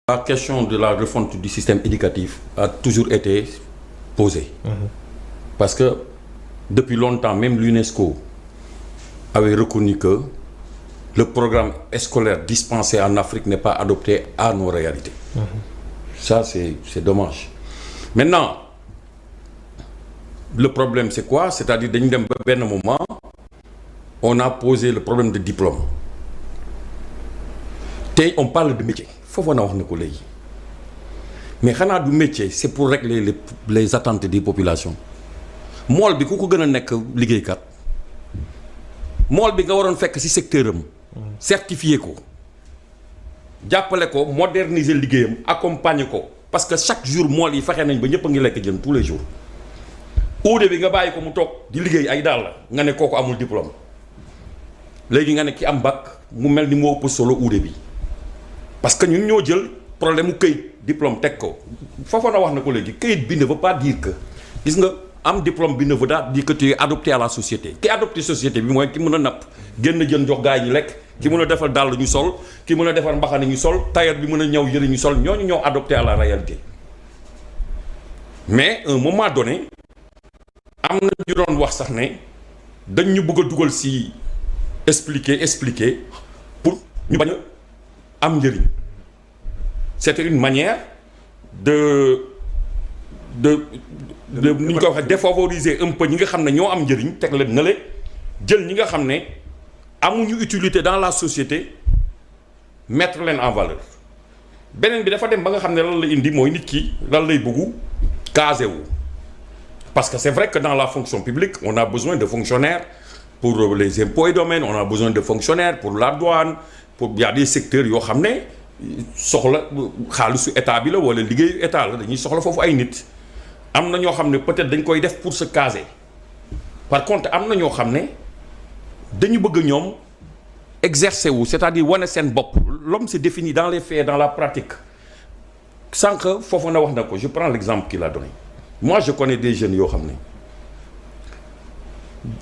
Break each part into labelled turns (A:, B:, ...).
A: La question de la refonte du système éducatif a toujours été posée. Parce que depuis longtemps, même l'UNESCO avait reconnu que le programme scolaire dispensé en Afrique n'est pas adopté à nos réalités. Ça, c'est dommage. Maintenant, le problème, c'est quoi? C'est-à-dire, à un moment, on a posé le problème de diplôme. On parle de métier. Il faut voir mais xanaa du métier c'est pour régler les attentes des populations mool bi ku ko gën a nekk liggéeykat mool bi nga waroon fekk ci secteur am certifié ko jàppale ko moderniser liggéeyam accompagner ko parce que chaque jour mool yi fexe nañ ba ñëpp a ngi lekk jën tous les jours uude bi nga bàyyi ko mu toog di liggéey ay daal la nga ne kooku amul diplôme léegi nga ne ki am bac mu mel ni moo ëpp solo uude bi parce que ñun ñoo jël problème mu këyit diplôme teg ko foofu na wax na ko léegi këyit bi ne veut pas dire que gis nga am diplôme bi ne veut pas dire que tu es adopté à la société ki adopté société bi mooy ki mën a napp génn jën jox gaa yi ñu lekk ki mën a defar dàll ñu sol ki mën a defar mbaxane ñu sol tailleur bi mën a ñëw yëre ñu sol ñooñu ñoo adopté à la réalité mais à un moment donné am na ñu doon wax sax ne dañ ñu bëgg a dugal si expliquer pour ñu bañ a am njëriñ. C'était une manière de nu ñu ko waxee défavoriser un peu ñi nga xam ne ñoo am njëriñ teg leen na le jël ñi nga xam ne amuñu utilité dans la société mettre leen en valeur beneen bi dafa dem ba nga xam ne lan la indi mooy nit ki lan lay bëggu casé wu parce que c'est vrai que dans la fonction publique on a besoin de fonctionnaires pour les impôts et domaines on a besoin de fonctionnaires pour la douane pour il y a des secteurs yoo xam ne soxla xaalisu état bi la wala liggéeyu état la dañuy soxla foofu ay nit am na ñoo xam ne peut-être dañ koy def pour se caser par contre am na ñoo xam ne dañu bëgg ñoom exercer wu c'est-à-dire wane seen bopp l'homme se définit dans les faits dans la pratique sànq foofu na wax na ko je prends l'exemple qu'il a donné moi je connais des jeunes yoo xam ne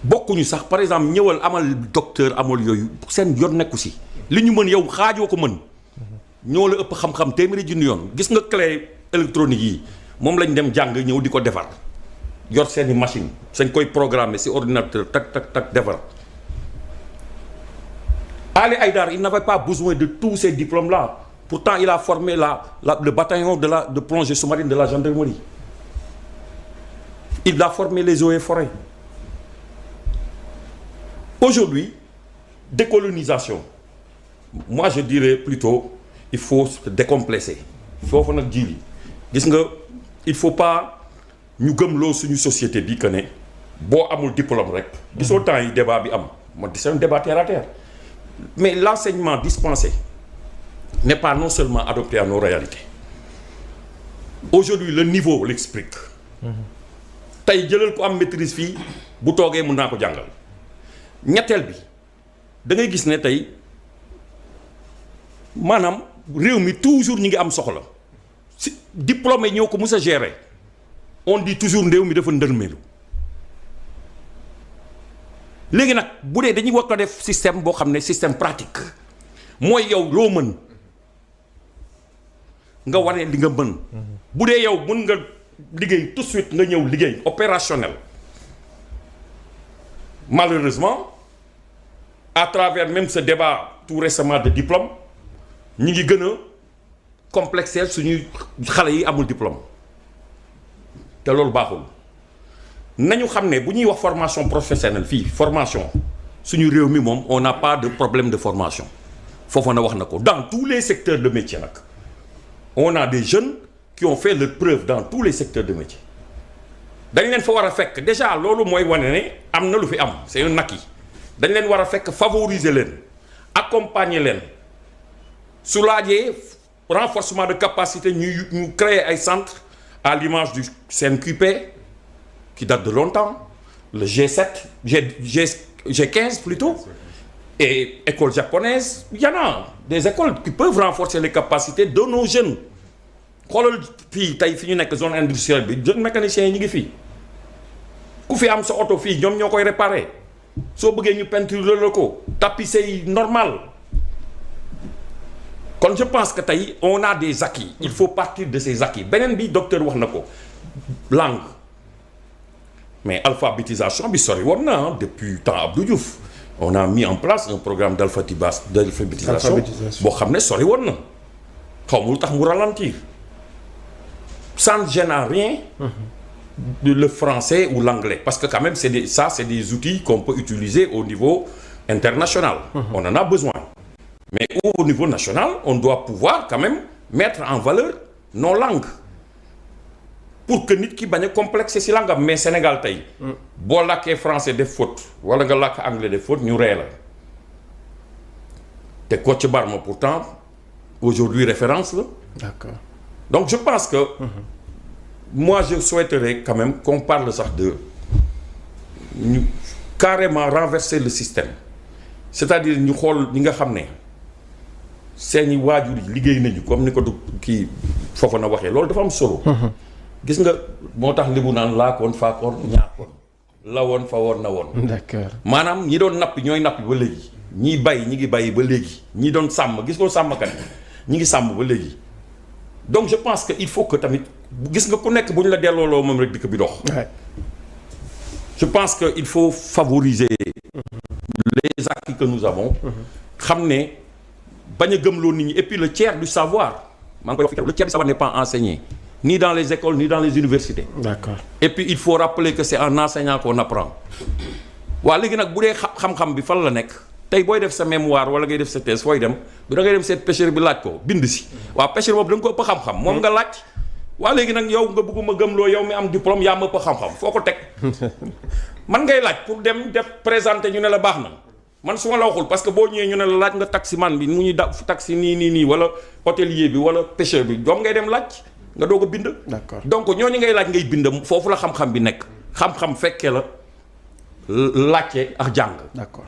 A: bokkuñu sax par exemple ñëwal amal docteur amal yooyu seen yoon nekku si li ñu mën yow xaajoo ko mën ñoo la ëpp xam-xam téeméeri junni yoon gis nga clé électronique yi moom lañ dem jàng ñëw di ko defar yor seeni machine sañ koy programmer ci ordinateur tak defar Ali Haïdar il n'avait pas besoin de tous ces diplômes là pourtant il a formé le bataillon de plongée sous-marine de la gendarmerie il a formé les eaux et forêts aujourd'hui décolonisation moi je dirais plutôt il faut se décomplexer foofu nag ji gis nga il faut pas ñu gëmloo suñu société bi que ne boo amul diplôme rek. gisoo temps yi débat bi am moo di c'est un débat terre à terre mais l'enseignement dispensé n'est pas non seulement adopté à nos réalités aujourd'hui le niveau l'explique. tey jëlal ko am maîtrise fii bu toogee mën naa ko jàngal ñetteel bi da ngay gis ne tey maanaam. réew mi toujours ñi ngi am soxla si diplômé ñoo ko mës a gérer on dit toujours réew mi dafa ndërmeelu léegi nag bu dee dañuy war ko def système boo xam ne système pratique mooy yow loo mën nga waree li nga mën bu dee yow mën nga liggéey tout de suite nga ñëw liggéey opérationnel malheureusement à travers même ce débat tout récemment de diplôme ñi ngi gën a complexer suñuy xale yi amul diplôme te loolu baaxul nañu xam ne bu ñuy wax formation professionnelle fii formation suñu réew mi moom on n'a pas de problème de formation foofu na wax na ko dans tous les secteurs de métier nag on a des jeunes qui ont fait leur preuve dans tous les secteurs de métier dañ leen fa war a fekk déjà loolu mooy wane ne am na lu fi am c'est un acquis dañ leen war a fekk favoriser leen accompagner leen su laajee renforcement de capacité ñu créer ay centres à l'image du CNQP qui date de longtemps le G7 G15 plutôt et école japonaise il y en a des écoles qui peuvent renforcer les capacités de nos jeunes xoolal fii tey fi ñu nekk zone industrielle bi jeunes mécaniciens yi ñu ngi fii ku fi am sa oto fii ñoom ñoo koy réparer soo bëggee ñu peinture la ko tapisser yi normal kon je pense que tey on a des acquis il faut partir de ces acquis beneen bi docteur wax na ko langue mais alphabétisation bi sori woon na depuis temps Abdou Diouf on a mis en place un programme d'alphabétisation boo xam ne sori woon na xaw ma lu tax mu ralentir ça ne gêne à rien le français ou l'anglais parce que quand même c'est des outils qu'on peut utiliser au niveau international on en a besoin mais au niveau national on doit pouvoir quand même mettre en valeur nos langues pour que nit ki bañ a complexé si langam mais Sénégal tey boo làkkee français def faute wala nga làkk anglais def faute ñu ree la te Kocc Barma pourtant aujourd'hui référence la
B: d'accord
A: donc je pense que moi je souhaiterais quand même qu'on parle sax de ñu carrément renverser le système c'est-à-dire ñu xool ñi nga xam ne seeni waajur yi liggéey nañu comme ni ko du kii foofa na waxee loolu dafa am solo gis nga moo tax li mu naan laakoon faakoon ñaakoon la woon fa woon na woon
B: d'accord
A: maanaam ñi doon nappi ñooy nappi ba léegi ñiy bay ñi ngi bàyyi ba léegi ñi doon sàmm gis nga sàmmkat ñi ngi sàmm ba léegi donc je pense que il faut que tamit gis nga ku nekk bu ñu la dellooloo moom rek dëkk bi dox je pense que il faut favoriser les acquis que nous avons xam ne bañ a gëmloo nit ñi et puis le tiers du savoir maa ngi koy wax le tiers du savoir n'est pas enseigné ni dans les écoles ni dans les universités
B: d'accord
A: et puis il faut rappeler que c'est en enseignant qu'on apprend waa léegi nag bu dee xam-xam bi fan la nekk tey booy def sa mémoire wala ngay def sa thèse fooy dem du da ngay dem seet pêcheur bi laaj ko bind si waa pêcheur boobu da nga ko ëpp xam-xam moom nga laaj waa léegi nag yow nga bëgguma gëmloo yow mi am diplôme yaa ma ëpp xam-xam foo ko teg man ngay laaj pour dem def présenter ñu ne la baax na man su ma la waxul parce que boo ñëwee ñu ne la laaj nga taximan bi mu ñuy taxi nii wala hôtelier bi wala pêcheur bi doom ngay dem laaj nga doog a bind.
B: d'accord
A: donc ñooñu ngay laaj ngay bind foofu la xam-xam bi nekk xam-xam fekkee la laajte ak jàng.
B: d'accord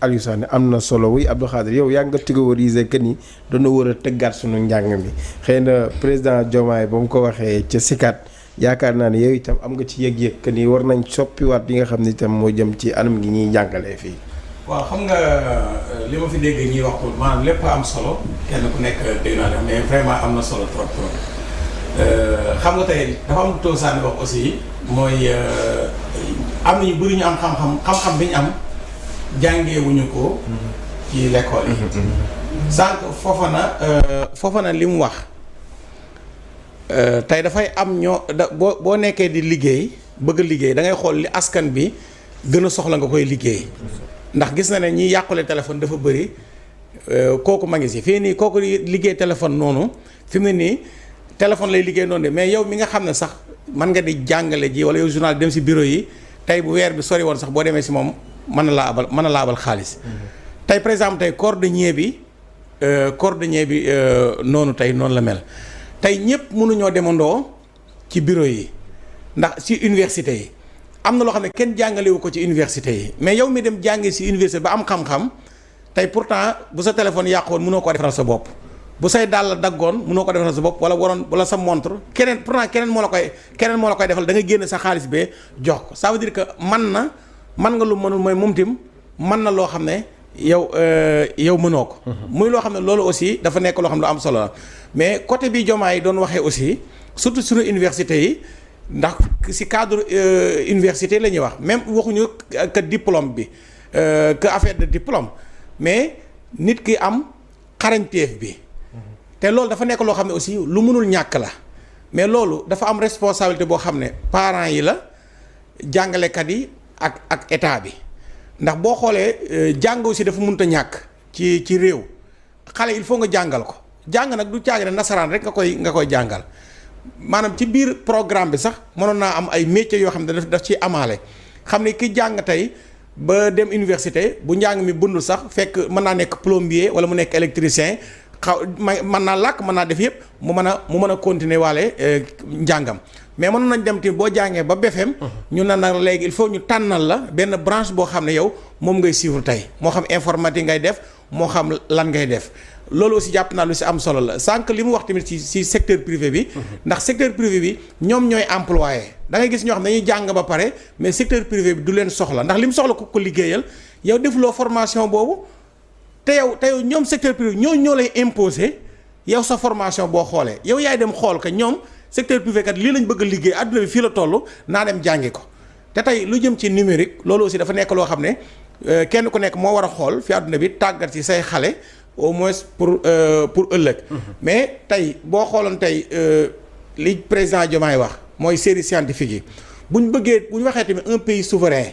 B: Aliou Sané am na solo wuy Abdou Khadre yow yaa nga théoriser que ni dana war a tëggaat sunu njàng mi xëy na président Diomaye ba mu ko waxee ca SICAD yaakaar naa ne yow itam am nga ci yëg-yëg que ni war nañ soppiwaat bi nga xam ne itam moo jëm ci anam gi ñuy jàngalee fii.
C: waaw xam nga li ma fi dégg ñuy wax ko maanaam lépp am solo kenn ku nekk dégg naa mais vraiment am na solo trop xam nga tey dafa am lu Sané wax aussi mooy am na ñu bëri ñu am xam-xam bi ñu am jàngeewuñu ko ci l'école yi. sànq foofa na li mu wax tey dafay am boo nekkee di liggéey bëgg liggéey da ngay xool li askan bi gën a soxla nga koy liggéey. ndax gis na ne ñi yàqule téléphone dafa bëri kooku ma ngi si fii nii kooku liggéey téléphone noonu fi mu ne nii téléphone lay liggéey noonu de mais yow mi nga xam ne sax mën nga di jàngale ji wala yow journal dem si bureau yi tey bu weer bi sori woon sax boo demee si moom mën na laa abal xaalis. tey par exemple tey cordonnier bi noonu tey noonu la mel tey ñëpp mënuñoo demandoo ci bureau yi ndax si université yi. am na loo xam ne kenn jàngalewu ko ci université yi mais yow mi dem jànge ci université ba am xam-xam tey pourtant bu sa téléphone yàqoon mënoo ko defaral sa bopp bu say dàll daggoon mënoo ko defaral sa bopp wala sa montre keneen moo la koy defal da nga génn sa xaalis bee jox ko ça veut dire que man nga lu mënul mooy moom tim mën na loo xam ne yow mënoo ko muy loo xam ne loolu aussi dafa nekk loo xam ne lu am solo la mais côté bi Diomaye doon waxee aussi surtout suñu université yi ndax ci cadre université la ñuy wax même waxuñu que diplôme bi que affaire de diplôme mais nit ki am xarañteef bi te loolu dafa nekk loo xam ne aussi lu mënul ñàkk la mais loolu dafa am responsabilité boo xam ne parents yi la jàngalekat yi ak état bi ndax boo xoolee jàng aussi dafa mënut a ñàkk ci réew xale il faut nga jàngal ko jàng nag du caagi ne nasaraan rek nga koy jàngal maanaam ci biir programme bi sax mënoon naa am ay métiers yoo xam ne daf ciy amaale xam ne ki jàng tey ba dem université bu njàng mi bundul sax fekk mën naa nekk plombier wala mu nekk électricien mën naa làkk mën naa def yëpp mu mën a continuer waale njàngam mais mënoon nañ dem tamit boo jàngee ba BFEM ñu ne nag léegi il faut ñu tànnal la benn branche boo xam ne yow moom ngay suivre tey moo xam informatique ngay def moo xam lan ngay def loolu aussi jàpp naa lu si am solo la sànq li mu wax tamit ci secteur privé bi ndax secteur privé bi ñoom ñooy employé da ngay gis ñoo xam ne dañuy jàng ba pare mais secteur privé bi du leen soxla ndax li mu soxla ko liggéeyal yow defuloo formation boobu te yow ñoom secteur privé ñoo lay imposer yow sa formation boo xoolee yow yaay dem xool que ñoom secteur privé kat lii lañ bëgg a liggéey adduna bi fii la toll naa dem jàngi ko te tey lu jëm ci numérique loolu aussi dafa nekk loo xam ne kenn ku nekk moo war a xool fi adduna bi tàggat ci say xale au moins pour ëllëg. mais tey boo xooloon tey li président Diomaye wax mooy série scientifique yi bu ñu waxee tamit un pays souverain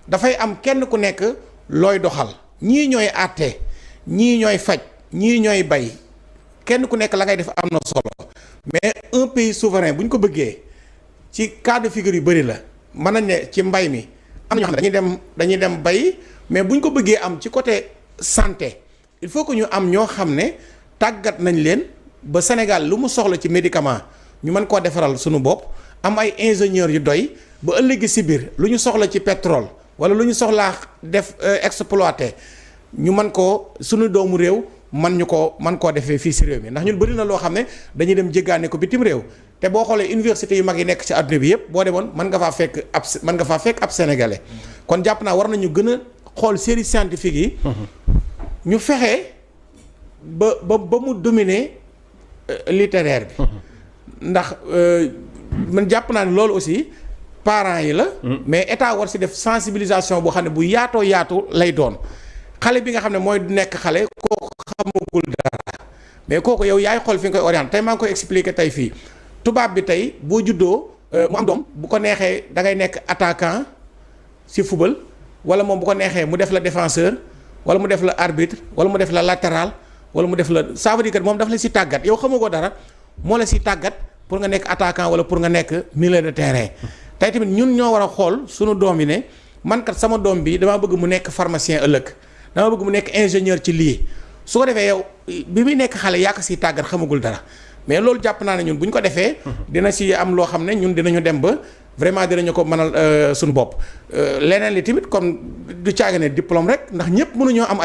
C: dafay am kenn ku nekk looy doxal ñii ñooy àtte ñii ñooy faj ñii ñooy bay kenn ku nekk la ngay def am na solo mais un pays souverain bu ñu ko bëggee ci cas de figure yu bëri la mën nañ ne ci mbay mi am na ñoo xam ne dañuy dem bay mais bu ñu ko bëggee am ci côté santé il faut que ñu am ñoo xam ne tàggat nañ leen ba Sénégal lu mu soxla ci médicament ñu mën koo defaral suñu bopp am ay ingénieurs yu doy ba ëllëgi si biir lu ñu soxla ci pétrole wala lu ñu soxlaa def exploité ñu mën koo suñu doomu réew mën koo defee fii si réew mi ndax ñun bëri na loo xam ne dañuy dem jéggaane ko bitim réew te boo xoolee université yu mag yi nekk ci àdduna bi yëpp boo demoon mën nga faa fekk ab sénégalais kon jàpp naa war nañu gën a xool série scientifique yi ñu fexe ba mu dominer littéraire bi ndax man jàpp naa ne loolu aussi parents yi la mais état war si def sensibilisation boo xam ne bu yaatu lay doon xale bi nga xam ne mooy nekk xale kooku xamagul dara mais kooku yow yaay xool fi nga koy orienté tey maa ngi koy expliquer tey fii tubaab bi tey boo juddoo mu am doom bu ko neexee da ngay nekk attaquant si football wala moom bu ko neexee mu def la défenseur wala mu def la arbitre wala mu def la latéral wala mu def la ça veut dire que moom daf la si tàggat yow xamagoo dara moo la si tàggat pour nga nekk attaquant wala pour nga nekk milieu de terrain tey tamit ñun ñoo war a xool sunu doom yi ne man kat sama doom bi damaa bëgg mu nekk pharmacien ëllëg dama bëgg mu nekk ingénieur ci lii su ko defee yow bi muy nekk xale yaa ko siy tàggat xamagul dara mais loolu jàpp naa ne ñun bu ñu ko defee dina si am loo xam ne ñun dinañu dem ba vraiment dinañu ko mënal suñu bopp leneen li tamit comme du caaga ne diplôme rek ndax ñëpp mënuñoo am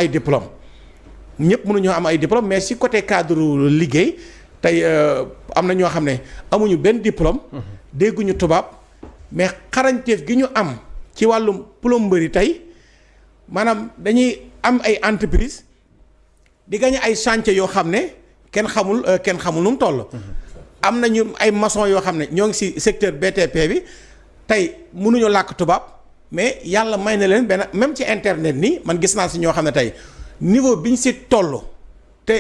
C: ay diplôme mais si côté cadre liggéey tey am na ñoo xam ne amuñu benn diplôme dégguñu tubaab mais xarañteef gi ñu am ci wàllum plomberie tey maanaam dañuy am ay entreprise di gagné ay chantier yoo xam ne kenn xamul nu mu toll. am nañu ay maçon yoo xam ne ñoo ngi ci secteur BTP bi tey mënuñu làkk tubaab mais yàlla may na leen benn même ci internet nii man gis naa ci ñoo xam ne tey niveau bi ñu ci toll te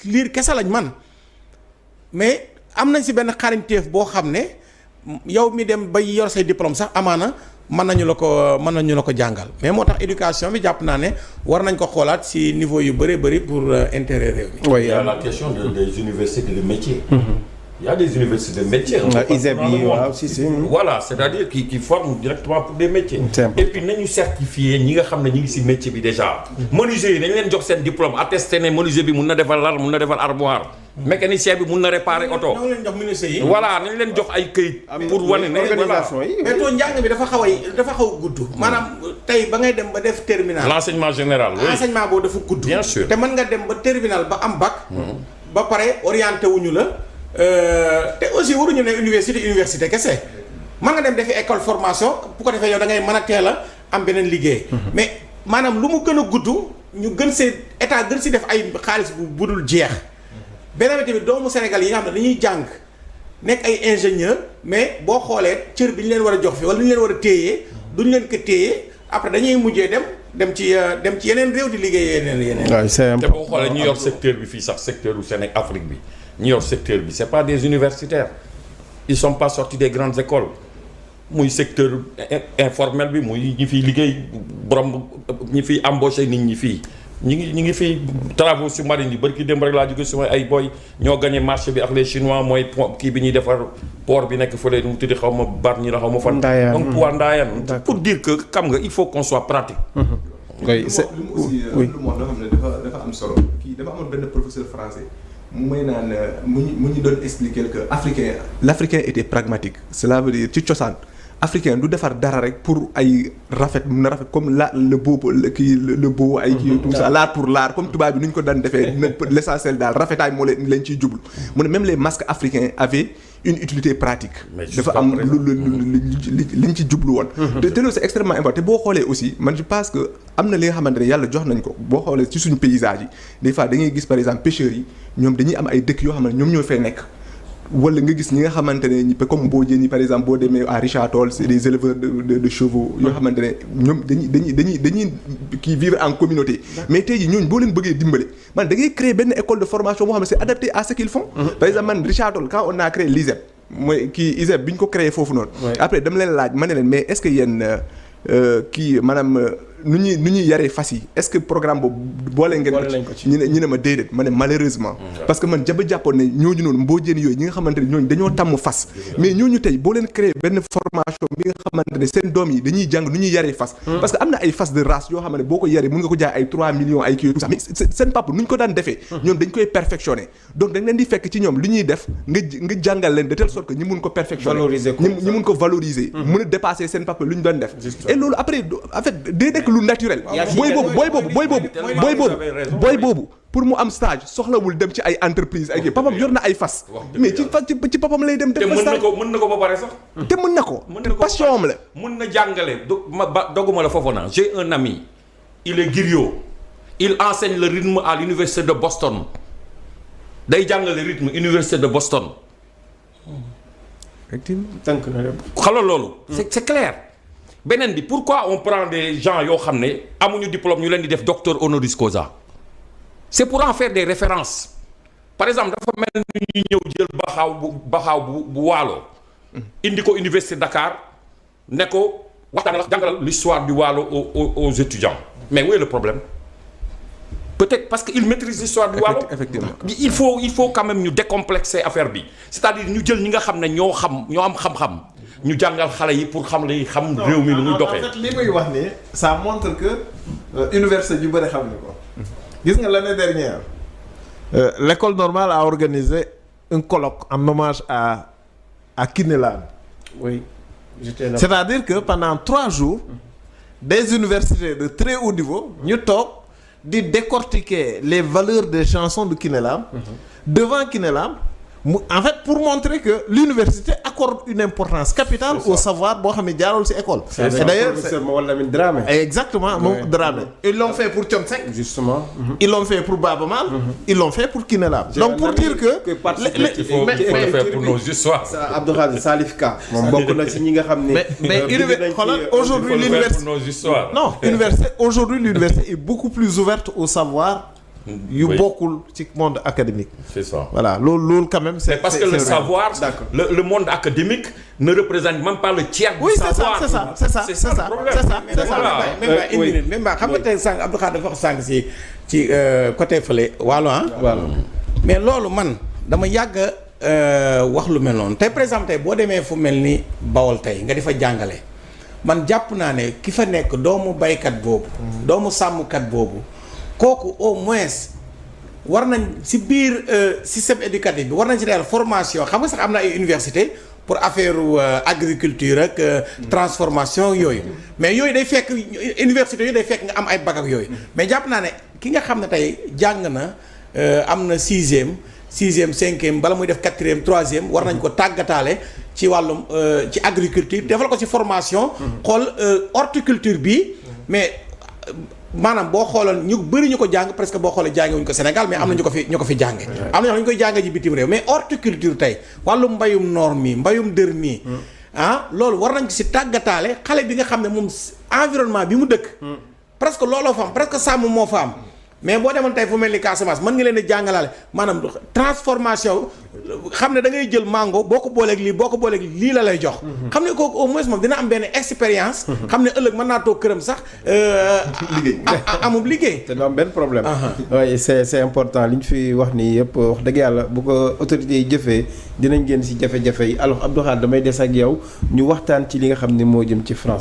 C: liir kese lañ man mais am nañ ci benn xarañteef boo xam ne yow mi dem ba yor say diplôme sax amaana mën nañu la ko jàngal mais moo tax éducation bi jàpp naa ne war nañ ko xoolaat ci niveau yu bëri pour intérêt réew mi.
A: oui, il y a la question des universités de métier. Il y a des universités de métiers.
B: ISEP yi waaw si.
A: Voilà, c'est-à-dire qui forment directement pour des métiers. Et puis nañu certifié ñi nga xam ne ñi ngi ci métier bi déjà. menuisier yi nañ leen jox seen diplôme attesté ne menuisier bi mun na defar lal mun na defar armoire. mécanicien bi mun na réparer oto.
C: ñoo leen jox menuisier yi.
A: voilà nañ leen jox ay këyit. pour wane ne
B: organisation yi.
C: mais too njàng bi dafa xaw a gudd. maanaam tey ba ngay dem ba def terminal.
A: l'enseignement général. oui
C: enseignement boobu dafa gudd.
A: bien sûr
C: te mën nga dem ba terminal ba am bac. ba pare orienté wuñu la. te aussi waruñu ne université kese mën nga dem defi école formation bu ko defee yow da ngay mën a teel a am beneen liggéey. mais maanaam lu mu gën a gudd ñu gën see état gën si def ay xaalis bu budul jeex. beneen bi tamit doomu Sénégal yi nga xam ne dañuy jàng nekk ay ingénieur mais boo xoolee cër bi ñu leen war a jox fi wala li ñu leen war a téye duñu leen ko téye après dañuy mujjee dem ci yeneen réew di liggéey yeneen.
B: waaw c'est important
A: te boo xoolee ñu yor secteur bi fii sax secteur u Sénégal Afrique bi. ñi yor secteur bi c'est pas des universitaires ils sont pas sortis des grandes écoles muy secteur informel bi muy ñi fiy liggéey borom ñi fiy embauché nit ñi fii ñi ngi fiy travaux sous-marins yi bari ki dem rek laa jóge suma ay boy ñoo gagné marché bi ak les chinois mooy kii bi ñuy defar port bi nekk fële mu tuddi xaw ma bar ñi la xaw ma fan donc waa Ndayane pour dire que xam nga il faut qu'on soit pratique.
B: oui c'est
D: lu mu wax loo xam ne dafa am solo kii dafa amoon benn professeur français mu may naan mu ñu doon expliquer que l'Africain était pragmatique cela veut dire ci cosaan africain du defar dara rek pour ay rafet mun na rafet comme le beau ay kii tout ça l'art pour l'art comme tubaab bi nu ñu ko daan defee l'essentiel daal rafetaay moo leen ciy jublu mu ne même les masques africains avaient une utilité pratique dafa am li ñu ci jublu woon te loolu c'est extrêmement important te boo xoolee aussi man je pense que am na li nga xamante ne yàlla jox nañ ko boo xoolee ci suñu paysage yi des fois da ngay gis par exemple pêcheurs yi ñoom dañuy am ay dëkk yoo xam ne ñoom ñoo fay nekk wala nga gis ñi nga xamante ne ñi comme boo jëlee par exemple boo demee à Richard Toll c'est des éleveurs de chevaux yoo xamante ne ñoom dañuy kii vivre en communauté mais tey jii ñooñu boo leen bëggee dimbale man da ngay créer benn école de formation boo xam ne c'est adapté à ce qu'ils font par exemple man Richard Toll quand on a créé l'ISEP mooy kii ISEP bi ñu ko créé foofu noonu après dama leen laaj ma ne leen mais est-ce que yéen kii maanaam nu ñuy yaree fas yi est-ce que programme boobu boole ngeen ko ci ñu ne ma déedéet ma ne malheureusement parce que man jàppoon ne ñooñu noonu mboojeen yooyu ñi nga xamante ne ñooñu dañoo tàmm fas mais ñooñu tey boo leen créé benn formation bi nga xamante ne seen doom yi dañuy jàng nu ñuy yaree fas parce que am na ay fas de race yoo xam ne boo ko yaree mën nga ko jaay ay 3 millions ay kii tout ça mais seen papa nu ñu ko daan defee ñoom dañ koy perfectionner donc dañ leen di fekk ci ñoom li ñuy def nga jàngal leen de telle sorte que ñi mun ko perfectionner ñi mun ko valoriser mën a dépasser seen papa lu ñu doon def et loolu après en fait day nekk lu naturel booy boobu pour mu am stage soxlawul dem ci ay entreprise ay papam yor na ay fas mais ci papam lay dem def stage
A: mën na ko ba pare sax
D: te mën na ko te passion am la
A: mën na jàngale doguma la foofu naa j'ai un ami il est griot il enseigne le rythme à l'université de Boston day jàngale rythme université de Boston
B: tënk na lépp
A: xalal loolu c'est clair beneen bi pourquoi on prend des gens yoo xam ne amuñu diplôme ñu leen di def docteur honoris causa c'est pour en faire des références par exemple dafa mel ni ñu ñëw jël baxaaw bu waalo indi ko université Dakar ne ko waxtaan la jàngalal l'histoire du waalo aux étudiants mais où est le problème peut-être parce que il maîtrise l'histoire du waalo
D: effectivement
A: il faut quand même ñu décomplexer affaire bi c'est-à-dire ñu jël ñi nga xam ne ñoo am xam-xam ñu jàngal xale yi pour xam réew mi nu muy doxee.
E: en fait li muy wax ni ça montre que université yu bëri xam ni ko gis nga l'année dernière l'école normale a organisé un colloque en hommage à Kiné Lam.
B: Oui.
E: C'est-à-dire que pendant 3 jours des universités de très haut niveau ñu toog di décortiquer les valeurs des chansons de Kiné Lam devant Kiné Lam en fait pour montrer que l'université accorde une importance capitale au savoir boo xam ne jaarul ci école.
B: Et d'ailleurs c'est Lamine Dramé.
E: Exactement moom Dramé. Ils l'ont fait pour Thione Seck.
B: Justement.
E: Ils l'ont fait pour Baaba Maal. Ils l'ont fait pour Kiné Lam. Donc pour dire que
A: il faut le faire pour nos histoires.
B: Abdou Khadre Salif Ka moom bokk na ci ñi nga xam ne.
E: mais aujourd'hui l'université
A: nos histoires.
E: Non, aujourd'hui l'université est beaucoup plus ouverte au savoir. yu bokkul ci monde académique.
A: C'est ça.
E: Voilà loolu quand même c'est
A: parce que le savoir le monde académique ne représente même pas le tiers du savoir.
E: c'est ça
C: même ba xam nga tey sànq Abdou Khadre dafa wax sànq ci côté fële waalo mais loolu man dama yàgg wax lu mel noonu tey par exemple tey boo demee fu mel ni Bawol tey nga di fa jàngale man jàpp naa ne ki fa nekk doomu baykat boobu doomu sàmmkat boobu kooku au moins war nañ ci biir système éducatif bi war nañ ci def formation xam nga sax am na ay université pour affaire agriculture ak transformation yooyu mais yooyu day fekk université yooyu day fekk nga am ay bac ak yooyu mais jàpp naa ne ki nga xam ne tey jàng na am na 6e 5e bala muy def 4e 3e war nañ ko tàggataale ci wàllum ci agriculture defal ko ci formation xool horticulture bi mais maanaam boo xooloon ñu bëri ñu ko jàng presque boo xoolee jànge wuñ ko Sénégal mais am na ñu ko fi jànge am na ñoo xam ñu koy jànge ji bitim réew mais horticulture tey wàllu mbayum noor mi mbayum dër mi loolu war nañ ko si tàggataale xale bi nga xam ne moom environnement bi mu dëkk presque looloo fa am presque sàmm moo fa am mais boo demoon tey fu mel ni Casamance mën nga leen di jàngalaale maanaam transformation xam ne da ngay jël mango boo ko booleeg lii la lay jox. xam ne kooku au moins moom dina am benn expérience. xam ne ëllëg mën naa toog këram sax. amul liggéey.
B: te du am benn problème. oui c'est important li ñu fi wax nii yëpp wax dëgg yàlla bu ko autorités yi jëfee dinañ génn ci jafe-jafe yi alors Abdou Khadre damay des ak yow ñu waxtaan ci li nga xam ne moo jëm ci France.